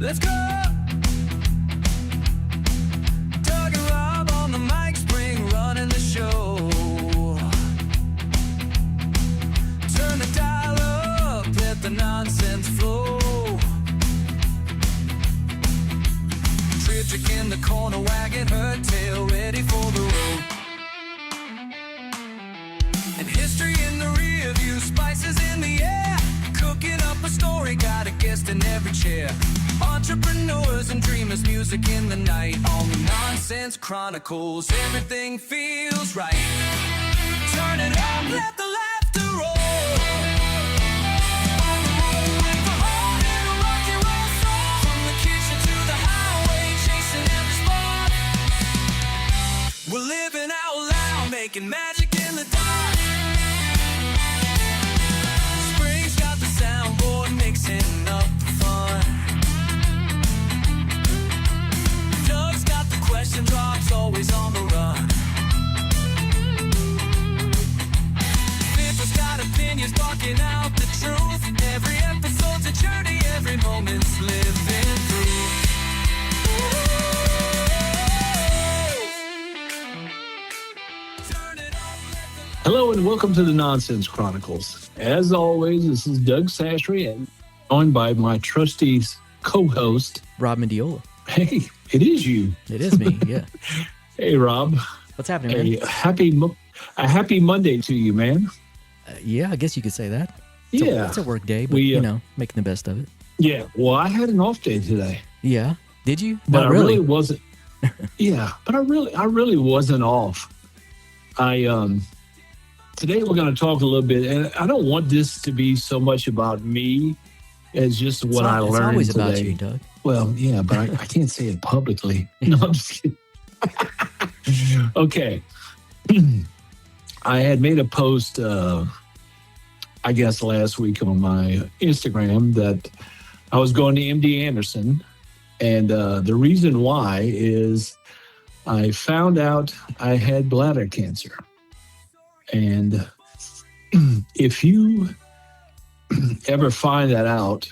Let's go! Doug and Rob on the mic, spring running the show. Turn the dial up, let the nonsense flow. Trick in the corner, wagging her tail, ready for the road. And history in the rear view, spices in the air. Cooking up a story, got a guest in every chair. Entrepreneurs and dreamers, music in the night. On the Nonsense Chronicles, everything feels right. Turn it up, let the laughter roll. On the road with the heart and a rock and roll soul. From the kitchen to the highway, chasing every spot. We're living out loud, making magic in the dark. Spring's got the soundboard mixing up the fun. Doug's got the question drops, always on the run. Fifth's got opinions, barking out the truth. Every episode's a journey, every moment's living through. Turn it up, let the Hello and welcome to the Nonsense Chronicles. As always, this is Doug Sastry and joined by my trusty co-host, Rob Mendiola. Hey, it is you. It is me, yeah. Hey, Rob. What's happening, man? A happy Monday to you, man. Yeah, I guess you could say that. It's a work day, but, making the best of it. Yeah, well, I had an off day today. Yeah. Did you? But Not I really. really wasn't. Yeah, but I really wasn't off. Today we're going to talk a little bit, and I don't want this to be so much about me as just what I learned It's always today. about you, Doug. Well, yeah, but I can't say it publicly. No, I'm just kidding. Okay. I had made a post, I guess last week on my Instagram that I was going to MD Anderson. And the reason why is I found out I had bladder cancer. And if you ever find that out,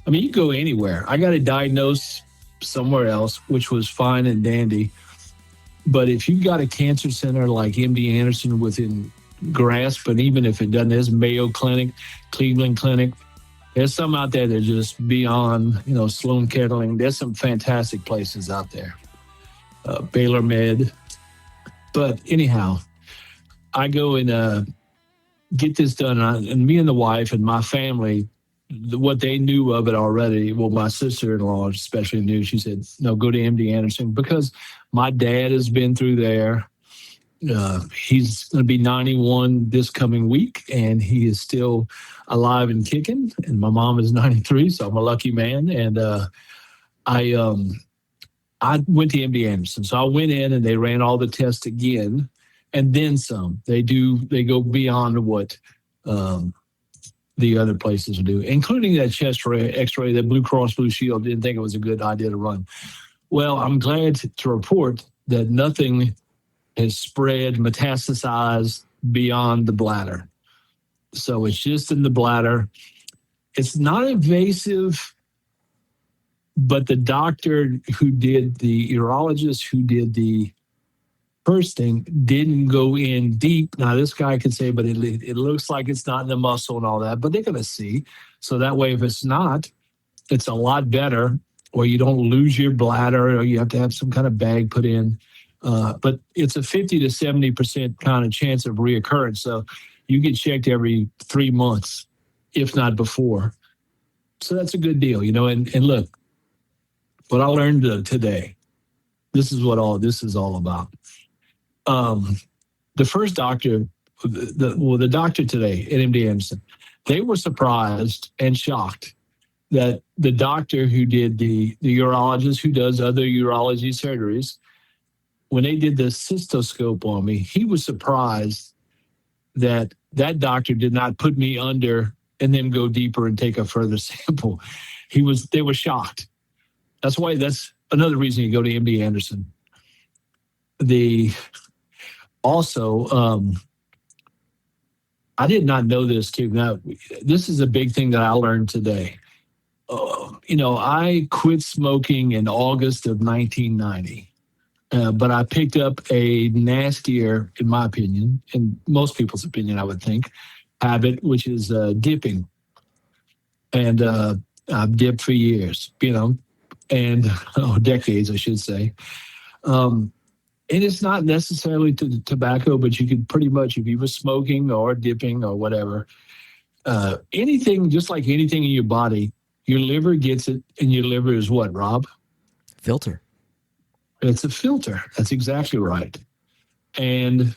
I mean, you go anywhere. I got it diagnosed somewhere else, which was fine and dandy. But if you got a cancer center like MD Anderson within grasp, and even if it doesn't, there's Mayo Clinic, Cleveland Clinic, there's some out there that are just beyond, Sloan Kettering. There's some fantastic places out there. Baylor Med. But anyhow, I go and get this done, and me and the wife and my family, what they knew of it already, well, my sister-in-law especially knew. She said, no, go to MD Anderson, because my dad has been through there. He's going to be 91 this coming week, and he is still alive and kicking. And my mom is 93, so I'm a lucky man. And I went to MD Anderson. So I went in, and they ran all the tests again, and then some. They go beyond what the other places do, including that chest x-ray that Blue Cross Blue Shield didn't think it was a good idea to run. Well, I'm glad to report that nothing has spread, metastasized beyond the bladder. So it's just in the bladder. It's not invasive, but the doctor who did, the urologist who did the first thing, didn't go in deep. Now, this guy could say, but it looks like it's not in the muscle and all that, but they're going to see. So that way, if it's not, it's a lot better, or you don't lose your bladder, or you have to have some kind of bag put in. But it's a 50 to 70% kind of chance of reoccurrence. So you get checked every 3 months, if not before. So that's a good deal, and look, what I learned today, this is what all this is all about. The first doctor, the doctor today at MD Anderson, they were surprised and shocked that the doctor who did the urologist who does other urology surgeries, when they did the cystoscope on me, he was surprised that doctor did not put me under and then go deeper and take a further sample. They were shocked. That's another reason you go to MD Anderson. I did not know this too. Now, this is a big thing that I learned today. I quit smoking in August of 1990. But I picked up a nastier, in my opinion, in most people's opinion, I would think, habit, which is dipping. And I've dipped for years, and decades, I should say. And it's not necessarily to tobacco, but you could pretty much, if you were smoking or dipping or whatever, anything, just like anything in your body, your liver gets it, and your liver is what, Rob? Filter. It's a filter. That's exactly right. And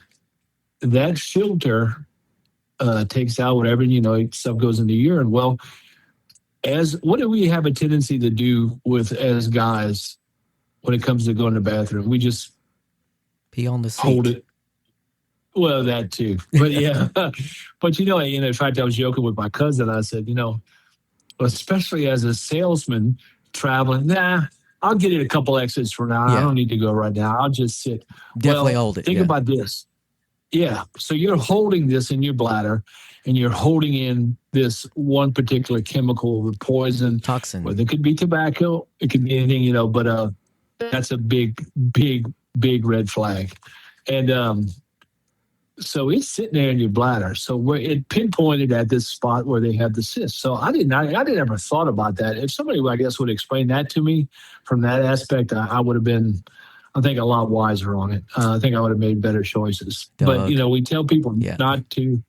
that filter takes out whatever, stuff goes into urine. Well, what do we have a tendency to do as guys when it comes to going to the bathroom? We just pee on the seat. Hold it. Well, that too. But yeah. But in fact, I was joking with my cousin. I said, especially as a salesman traveling, I'll get it a couple exits from now. Yeah. I don't need to go right now. I'll just sit. Definitely hold it. Think about this. Yeah. So you're holding this in your bladder, and you're holding in this one particular chemical, the poison. Toxin. Whether it could be tobacco, it could be anything, but that's a big, big, big red flag. And so it's sitting there in your bladder. So it pinpointed at this spot where they had the cyst. So I didn't ever thought about that. If somebody, I guess, would explain that to me from that aspect, I would have been, I think, a lot wiser on it. I think I would have made better choices. Doug. But, we tell people not to.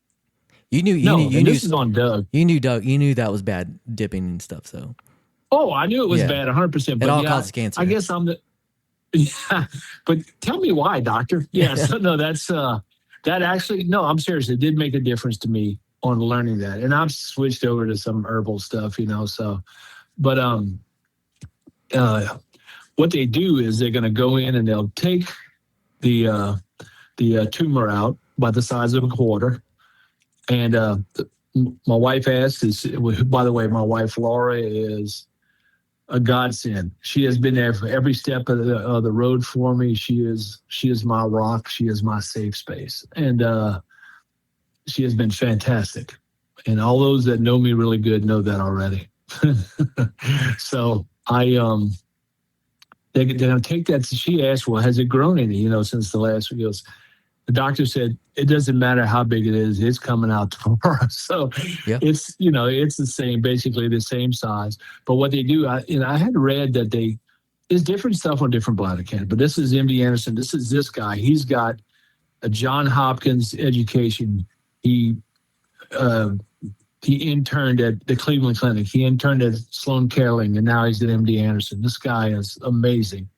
You knew. This is on Doug. You knew, Doug. You knew that was bad, dipping and stuff. So. Oh, I knew it was bad, 100%. But it all causes cancer. I guess I'm the. Yeah, but tell me why, doctor. Yeah, so no, that's that actually. No, I'm serious. It did make a difference to me on learning that, and I've switched over to some herbal stuff, So, but what they do is they're going to go in and they'll take the tumor out by the size of a quarter. And my wife asked, by the way, my wife Laura is a godsend. She has been there for every step of the road for me. She is my rock. She is my safe space, and she has been fantastic. And all those that know me really good know that already. So they're going to take that. She asked, well, has it grown any, since the last week? The doctor said, it doesn't matter how big it is, it's coming out tomorrow. So it's, it's the same, basically the same size. But what they do, I had read that there's different stuff on different bladder cancer, but this is MD Anderson. This is this guy. He's got a John Hopkins education. He interned at the Cleveland Clinic. He interned at Sloan Kettering, and now he's at MD Anderson. This guy is amazing.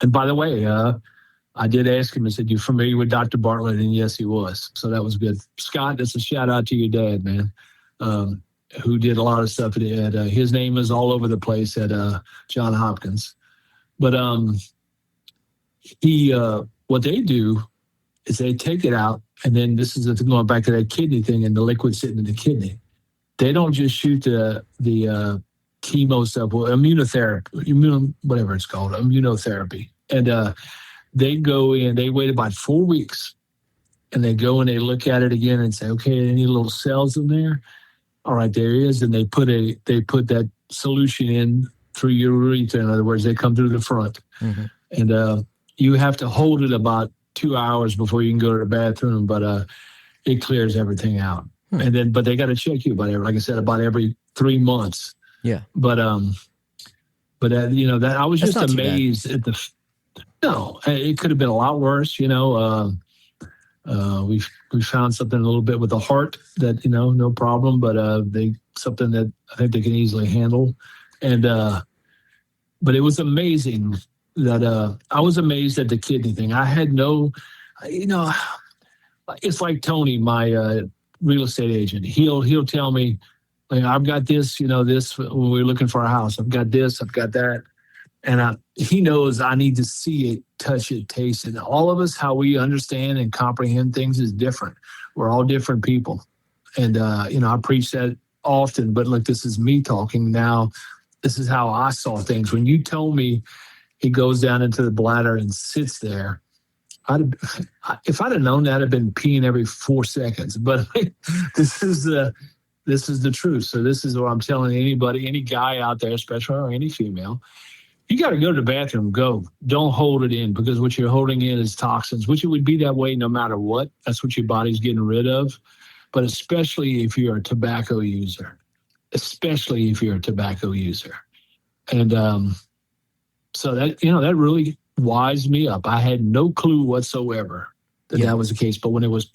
And by the way, I did ask him, I said, you familiar with Dr. Bartlett? And yes, he was. So that was good. Scott, that's a shout out to your dad, man, who did a lot of stuff at his name is all over the place at John Hopkins. But what they do is they take it out, and then this is going back to that kidney thing and the liquid sitting in the kidney. They don't just shoot the chemo stuff, immunotherapy, whatever it's called, immunotherapy. And they go in, they wait about 4 weeks, and they go and they look at it again and say, okay, any little cells in there? All right, there is. And they put that solution in through your urethra. In other words, they come through the front. Mm-hmm. And you have to hold it about 2 hours before you can go to the bathroom, but it clears everything out. Hmm. And then, but they got to check you about every 3 months. Yeah. But that I was just amazed at the. No, it could have been a lot worse. We found something a little bit with the heart that no problem, but something that I think they can easily handle. And but it was amazing that I was amazed at the kidney thing. I had no, it's like Tony, my real estate agent. He'll tell me, like, I've got this, this when we're looking for a house. I've got this, I've got that. And he knows I need to see it, touch it, taste it. All of us, how we understand and comprehend things is different. We're all different people. And, I preach that often, but look, this is me talking now. This is how I saw things. When you told me it goes down into the bladder and sits there, if I'd have known that, I'd have been peeing every 4 seconds. But this is This is the truth. So this is what I'm telling anybody, any guy out there, especially, or any female. You got to go to the bathroom. Go. Don't hold it in, because what you're holding in is toxins, which it would be that way no matter what. That's what your body's getting rid of. But especially if you're a tobacco user. Especially if you're a tobacco user. And so that, that really wised me up. I had no clue whatsoever that was the case. But when it was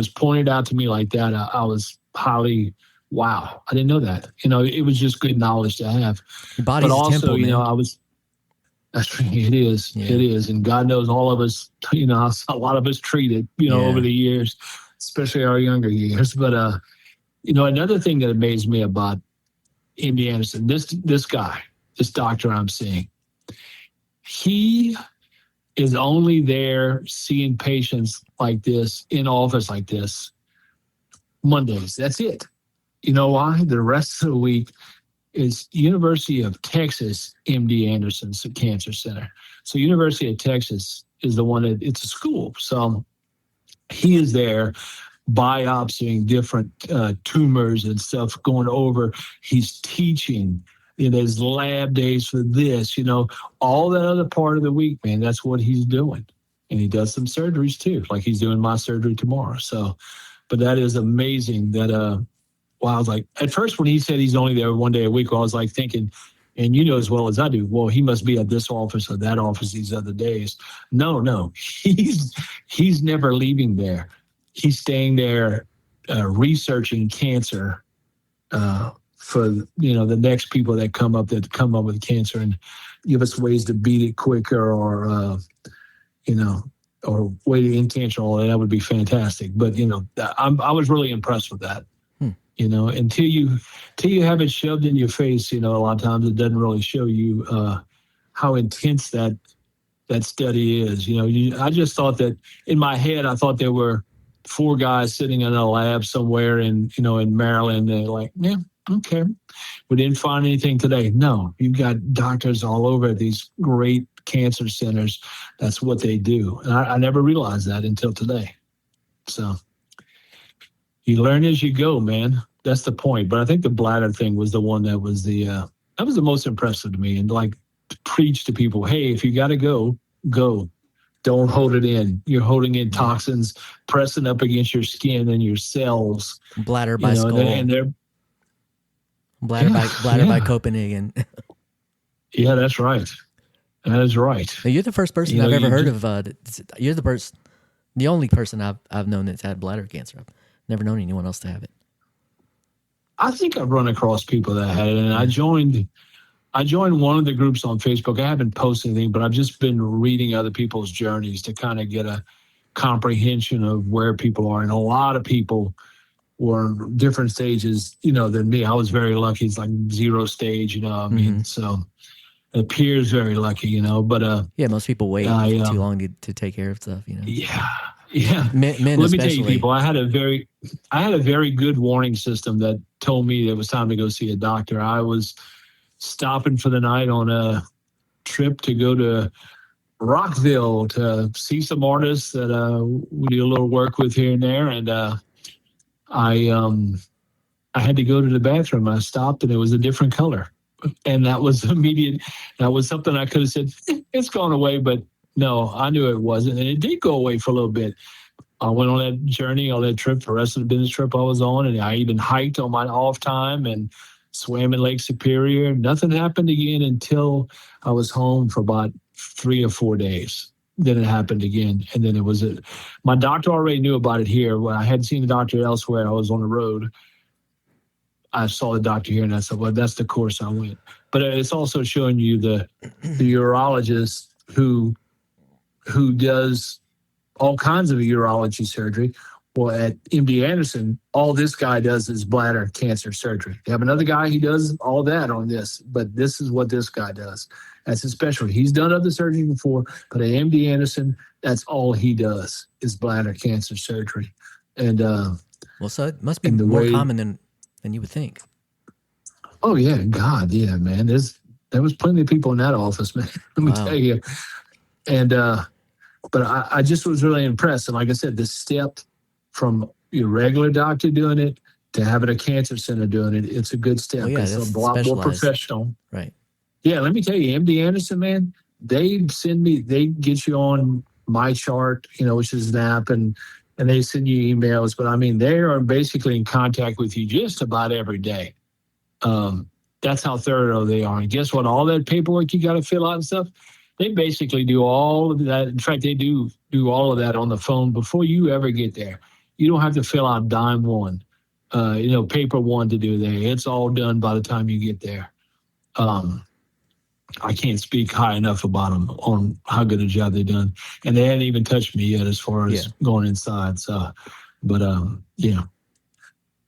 pointed out to me like that, I was highly, wow, I didn't know that. It was just good knowledge to have. Your body's but also, temple, man. It is. Yeah. It is. And God knows all of us, a lot of us treated, over the years, especially our younger years. But, another thing that amazed me about MD Anderson, this guy, this doctor I'm seeing, he is only there seeing patients like this in office like this Mondays. That's it. You know why? The rest of the week is University of Texas MD Anderson Cancer Center. So University of Texas is the one it's a school. So he is there biopsying different tumors and stuff, going over. He's teaching. There's lab days for this, all that other part of the week, man. That's what he's doing. And he does some surgeries too, like he's doing my surgery tomorrow. So, but that is amazing that, I was like, at first when he said he's only there one day a week, I was like thinking, and as well as I do, well, he must be at this office or that office these other days. No, he's never leaving there. He's staying there researching cancer for the next people that come up with cancer and give us ways to beat it quicker or way to end cancer. All that would be fantastic. But I was really impressed with that. Until you have it shoved in your face, a lot of times it doesn't really show you how intense that study is. I just thought that in my head, I thought there were 4 guys sitting in a lab somewhere in Maryland. They're like, yeah, okay. We didn't find anything today. No, you've got doctors all over these great cancer centers. That's what they do. And I never realized that until today. So you learn as you go, man. That's the point. But I think the bladder thing was the one that was the most impressive to me. And like to preach to people, hey, if you got to go. Don't hold it in. You're holding in toxins, pressing up against your skin and your cells. Bladder by skull. And they're bladder by Copenhagen. Yeah, that's right. That is right. Now, you're the first person I've ever heard of. You're the only person I've known that's had bladder cancer. I've never known anyone else to have it. I think I've run across people that had it, and I joined one of the groups on Facebook. I haven't posted anything, but I've just been reading other people's journeys to kind of get a comprehension of where people are. And a lot of people were in different stages, than me. I was very lucky. It's like 0 stage, what I mean? So it appears very lucky, but most people wait too long to take care of stuff, Yeah. Men Let me especially. tell you, people, I had a very good warning system that told me it was time to go see a doctor. I was stopping for the night on a trip to go to Rockville to see some artists that we do a little work with here and there. And I had to go to the bathroom. I stopped and it was a different color. And that was immediate. That was something I could have said, it's gone away, but no, I knew it wasn't. And it did go away for a little bit. I went on that journey, on that trip, the rest of the business trip I was on. And I even hiked on my off time and swam in Lake Superior. Nothing happened again until I was home for about 3 or 4 days. Then it happened again. And then my doctor already knew about it here. When I hadn't seen the doctor elsewhere, I was on the road. I saw the doctor here and I said, well, that's the course I went. But it's also showing you the urologist who does all kinds of urology surgery. Well, at MD Anderson, all this guy does is bladder cancer surgery. They have another guy, he does all that on this, but this is what this guy does. That's his specialty. He's done other surgery before, but at MD Anderson, that's all he does is bladder cancer surgery. And so it must be more common than you would think. Oh yeah, God, yeah, man. There was plenty of people in that office, man. Let me tell you. And but I just was really impressed. And like I said, the step from your regular doctor doing it to having a cancer center doing it, it's a good step. Well, yeah, It's that's a lot more specialized. professional. Right. Yeah, let me tell you, MD Anderson, man, they get you on my chart, which is an app, and they send you emails. But I mean, they are basically in contact with you just about every day. That's how thorough they are. And guess what? All that paperwork you got to fill out and stuff, they basically do all of that. In fact, they do all of that on the phone before you ever get there. You don't have to fill out dime one, paper one to do there. It's all done by the time you get there. I can't speak high enough about them on how good a job they've done. And they hadn't even touched me yet as far as going inside. So, but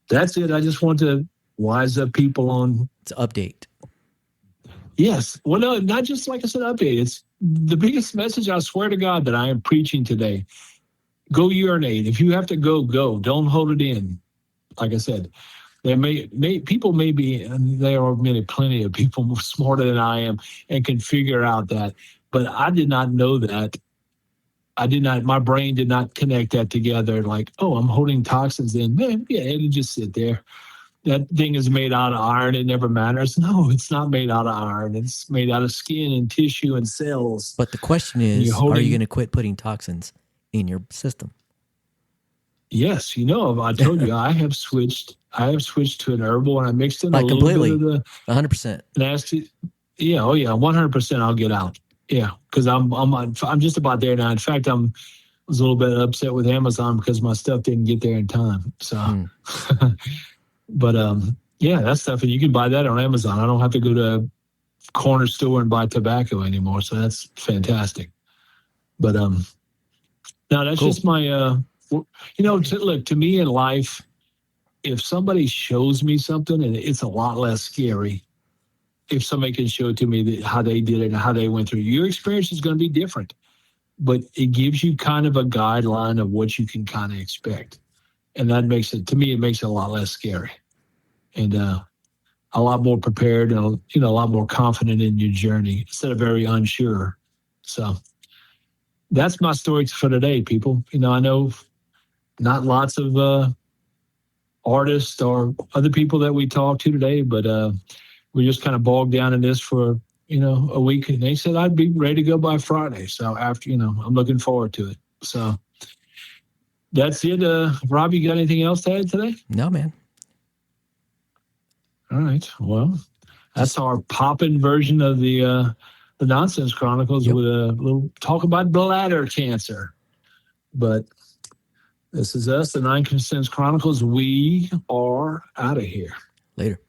that's it. I just want to wise up people on. It's an update. Yes. Well, no, not just like I said, update. It's the biggest message, I swear to God, that I am preaching today. Go urinate. If you have to go. Don't hold it in. Like I said, people may be, and there are plenty of people smarter than I am and can figure out that. But I did not know that. My brain did not connect that together. Like, oh, I'm holding toxins in. Man, yeah, it'll just sit there. That thing is made out of iron. It never matters. No, it's not made out of iron. It's made out of skin and tissue and cells. But the question is, are you going to quit putting toxins in your system? Yes, I told you I have switched to an herbal, and I mixed in a little completely, bit of the 100%. nasty. Yeah, 100%. I'll get out. Yeah, because I'm just about there now. In fact, I was a little bit upset with Amazon because my stuff didn't get there in time. So, but that stuff, and you can buy that on Amazon. I don't have to go to a corner store and buy tobacco anymore. So that's fantastic. But no, that's cool. just my. Look, to me in life, if somebody shows me something, and it's a lot less scary if somebody can show it to me how they did it and how they went through. Your experience is going to be different, but it gives you kind of a guideline of what you can kind of expect. And that makes it a lot less scary and a lot more prepared and, a lot more confident in your journey instead of very unsure. So that's my story for today, people. I know not lots of artists or other people that we talked to today, but we just kind of bogged down in this for, a week. And they said I'd be ready to go by Friday. So after, I'm looking forward to it. So that's it. Rob, you got anything else to add today? No, man. All right. Well, that's our poppin' version of the Nonsense Chronicles with a little talk about bladder cancer. But this is us, the Nonsense Chronicles. We are out of here. Later.